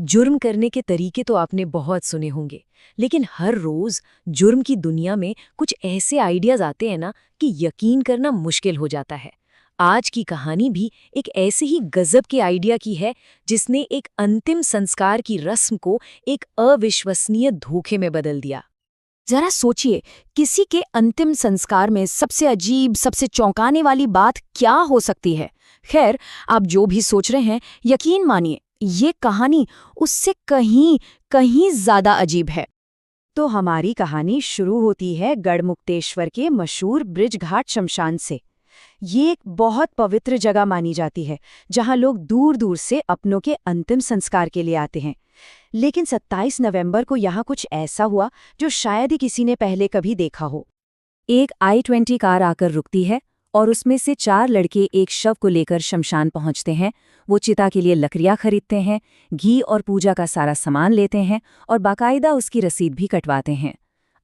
जुर्म करने के तरीके तो आपने बहुत सुने होंगे, लेकिन हर रोज जुर्म की दुनिया में कुछ ऐसे आइडियाज आते हैं ना कि यकीन करना मुश्किल हो जाता है। आज की कहानी भी एक ऐसे ही गजब के आइडिया की है, जिसने एक अंतिम संस्कार की रस्म को एक अविश्वसनीय धोखे में बदल दिया। जरा सोचिए, किसी के अंतिम संस्कार में सबसे अजीब, सबसे चौंकाने वाली बात क्या हो सकती है? खैर, आप जो भी सोच रहे हैं, यकीन मानिए, ये कहानी उससे कहीं कहीं ज्यादा अजीब है। तो हमारी कहानी शुरू होती है गढ़मुक्तेश्वर के मशहूर ब्रिज घाट शमशान से। ये एक बहुत पवित्र जगह मानी जाती है, जहां लोग दूर दूर से अपनों के अंतिम संस्कार के लिए आते हैं। लेकिन 27 नवंबर को यहाँ कुछ ऐसा हुआ जो शायद ही किसी ने पहले कभी देखा हो। एक I-20 कार आकर रुकती है और उसमें से 4 लड़के एक शव को लेकर शमशान पहुंचते हैं। वो चिता के लिए लकड़ियां खरीदते हैं, घी और पूजा का सारा सामान लेते हैं और बाकायदा उसकी रसीद भी कटवाते हैं।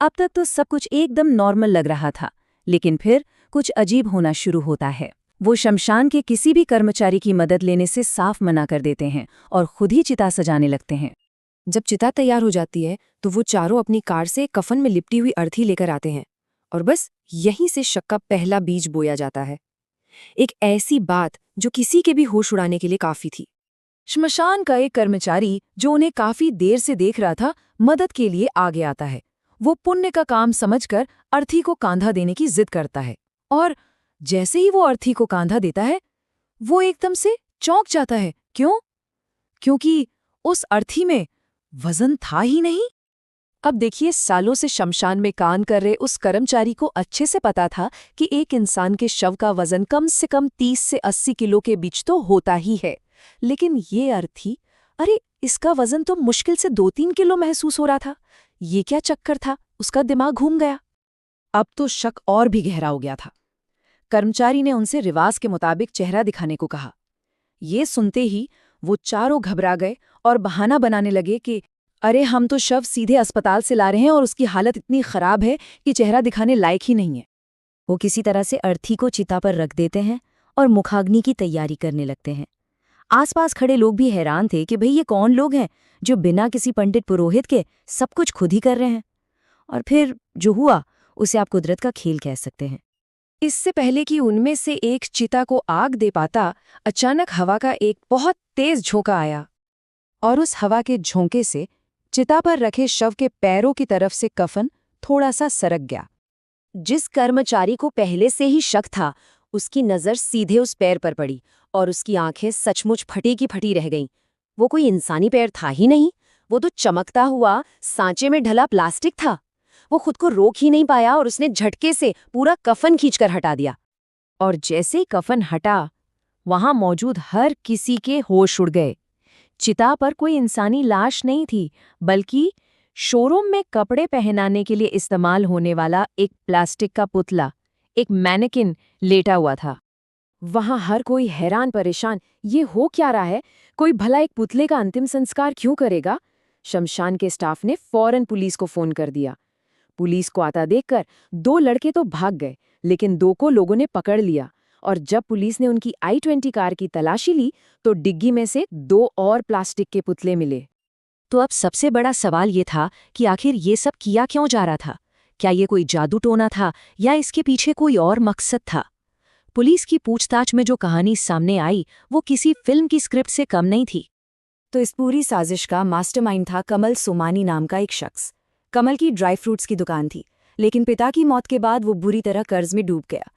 अब तक तो सब कुछ एकदम नॉर्मल लग रहा था, लेकिन फिर कुछ अजीब होना शुरू होता है। वो शमशान के किसी भी कर्मचारी की मदद लेने से साफ मना कर देते हैं और खुद ही चिता सजाने लगते हैं। जब चिता तैयार हो जाती है तो वो चारों अपनी कार से कफन में लिपटी हुई अर्थी लेकर आते हैं और बस यहीं से शक का पहला बीज बोया जाता है। एक ऐसी बात जो किसी के भी होश उड़ाने के लिए काफी थी। श्मशान का एक कर्मचारी जो उन्हें काफी देर से देख रहा था, मदद के लिए आगे आता है। वो पुण्य का काम समझकर अर्थी को कांधा देने की जिद करता है, और जैसे ही वो अर्थी को कांधा देता है, वो एकदम से चौंक जाता है। क्यों? क्योंकि उस अर्थी में वजन था ही नहीं। अब देखिए, सालों से शमशान में काम कर रहे उस कर्मचारी को अच्छे से पता था कि एक इंसान के शव का वजन कम से कम 30 से 80 किलो के बीच तो होता ही है। लेकिन ये अर्थी, अरे इसका वजन तो मुश्किल से 2-3 किलो महसूस हो रहा था। ये क्या चक्कर था? उसका दिमाग घूम गया। अब तो शक और भी गहरा हो गया था। कर्मचारी ने उनसे रिवाज के मुताबिक चेहरा दिखाने को कहा। ये सुनते ही वो चारों घबरा गए और बहाना बनाने लगे कि अरे हम तो शव सीधे अस्पताल से ला रहे हैं और उसकी हालत इतनी खराब है कि चेहरा दिखाने लायक ही नहीं है। वो किसी तरह से अर्थी को चिता पर रख देते हैं और मुखाग्नि की तैयारी करने लगते हैं। आसपास खड़े लोग भी हैरान थे कि भाई ये कौन लोग हैं जो बिना किसी पंडित पुरोहित के सब कुछ खुद ही कर रहे हैं। और फिर जो हुआ उसे आप कुदरत का खेल कह सकते हैं। इससे पहले कि उनमें से एक चिता को आग दे पाता, अचानक हवा का एक बहुत तेज झोंका आया और उस हवा के झोंके से चिता पर रखे शव के पैरों की तरफ से कफन थोड़ा सा सरक गया। जिस कर्मचारी को पहले से ही शक था, उसकी नजर सीधे उस पैर पर पड़ी और उसकी आंखें सचमुच फटी की फटी रह गईं। वो कोई इंसानी पैर था ही नहीं, वो तो चमकता हुआ सांचे में ढला प्लास्टिक था। वो खुद को रोक ही नहीं पाया और उसने झटके से पूरा कफन खींचकर हटा दिया। और जैसे ही कफन हटा, वहां मौजूद हर किसी के होश उड़ गए। चिता पर कोई इंसानी लाश नहीं थी, बल्कि शोरूम में कपड़े पहनाने के लिए इस्तेमाल होने वाला एक प्लास्टिक का पुतला, एक मैनेकिन लेटा हुआ था। वहां हर कोई हैरान परेशान, ये हो क्या रहा है? कोई भला एक पुतले का अंतिम संस्कार क्यों करेगा? शमशान के स्टाफ ने फौरन पुलिस को फोन कर दिया। पुलिस को आता देखकर 2 लड़के तो भाग गए, लेकिन 2 को लोगों ने पकड़ लिया। और जब पुलिस ने उनकी I-20 कार की तलाशी ली तो डिग्गी में से 2 और प्लास्टिक के पुतले मिले। तो अब सबसे बड़ा सवाल ये था कि आखिर ये सब किया क्यों जा रहा था? क्या ये कोई जादू टोना था या इसके पीछे कोई और मकसद था? पुलिस की पूछताछ में जो कहानी सामने आई, वो किसी फिल्म की स्क्रिप्ट से कम नहीं थी। तो इस पूरी साजिश का मास्टरमाइंड था कमल सोमानी नाम का एक शख्स। कमल की ड्राई फ्रूट्स की दुकान थी, लेकिन पिता की मौत के बाद वो बुरी तरह कर्ज में डूब गया।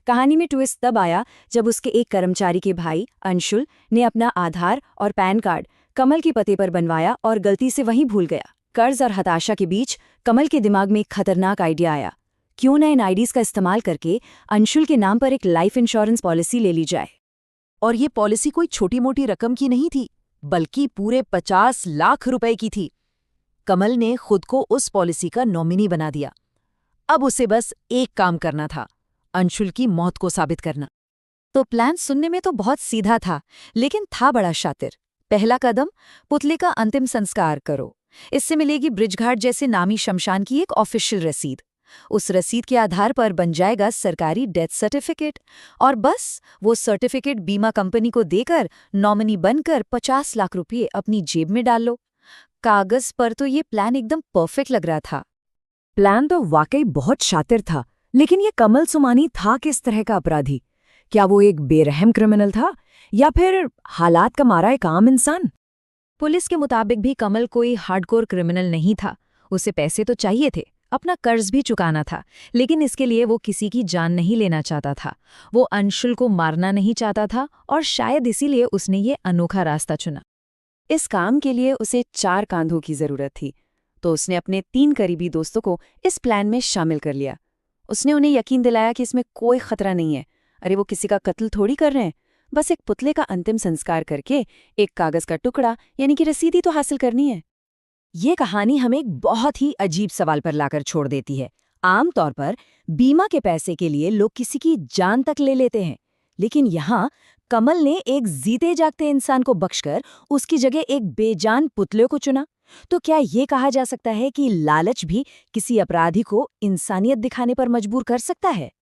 कहानी में ट्विस्ट तब आया जब उसके एक कर्मचारी के भाई अंशुल ने अपना आधार और पैन कार्ड कमल के पते पर बनवाया और गलती से वहीं भूल गया। कर्ज और हताशा के बीच कमल के दिमाग में एक खतरनाक आइडिया आया। क्यों न इन आईडीज का इस्तेमाल करके अंशुल के नाम पर एक लाइफ इंश्योरेंस पॉलिसी ले ली जाए। और ये पॉलिसी कोई छोटी मोटी रकम की नहीं थी, बल्कि पूरे 50 लाख रुपए की थी। कमल ने खुद को उस पॉलिसी का नॉमिनी बना दिया। अब उसे बस एक काम करना था, अंशुल की मौत को साबित करना। तो प्लान सुनने में तो बहुत सीधा था, लेकिन था बड़ा शातिर। पहला कदम, पुतले का अंतिम संस्कार करो। इससे मिलेगी ब्रिजघाट जैसे नामी शमशान की एक ऑफिशियल रसीद। उस रसीद के आधार पर बन जाएगा सरकारी डेथ सर्टिफिकेट, और बस वो सर्टिफिकेट बीमा कंपनी को देकर नॉमिनी बनकर 50 लाख रुपए अपनी जेब में डाल लो। कागज पर तो ये प्लान एकदम परफेक्ट लग रहा था। प्लान तो वाकई बहुत शातिर था, लेकिन ये कमल सुमानी था किस तरह का अपराधी? क्या वो एक बेरहम क्रिमिनल था या फिर हालात का मारा एक आम इंसान? पुलिस के मुताबिक भी कमल कोई हार्डकोर क्रिमिनल नहीं था। उसे पैसे तो चाहिए थे, अपना कर्ज भी चुकाना था, लेकिन इसके लिए वो किसी की जान नहीं लेना चाहता था। वो अंशुल को मारना नहीं चाहता था और शायद इसीलिए उसने ये अनोखा रास्ता चुना। इस काम के लिए उसे 4 कांधों की जरूरत थी, तो उसने अपने 3 करीबी दोस्तों को इस प्लान में शामिल कर लिया। उसने उन्हें यकीन दिलाया कि इसमें कोई खतरा नहीं है। अरे वो किसी का कत्ल थोड़ी कर रहे हैं, बस एक पुतले का अंतिम संस्कार करके एक कागज का टुकड़ा यानी कि रसीदी तो हासिल करनी है। ये कहानी हमें एक बहुत ही अजीब सवाल पर लाकर छोड़ देती है। आमतौर पर बीमा के पैसे के लिए लोग किसी की जान तक ले लेते हैं, लेकिन यहाँ कमल ने एक जीते जागते इंसान को बख्शकर उसकी जगह एक बेजान पुतले को चुना। तो क्या ये कहा जा सकता है कि लालच भी किसी अपराधी को इंसानियत दिखाने पर मजबूर कर सकता है?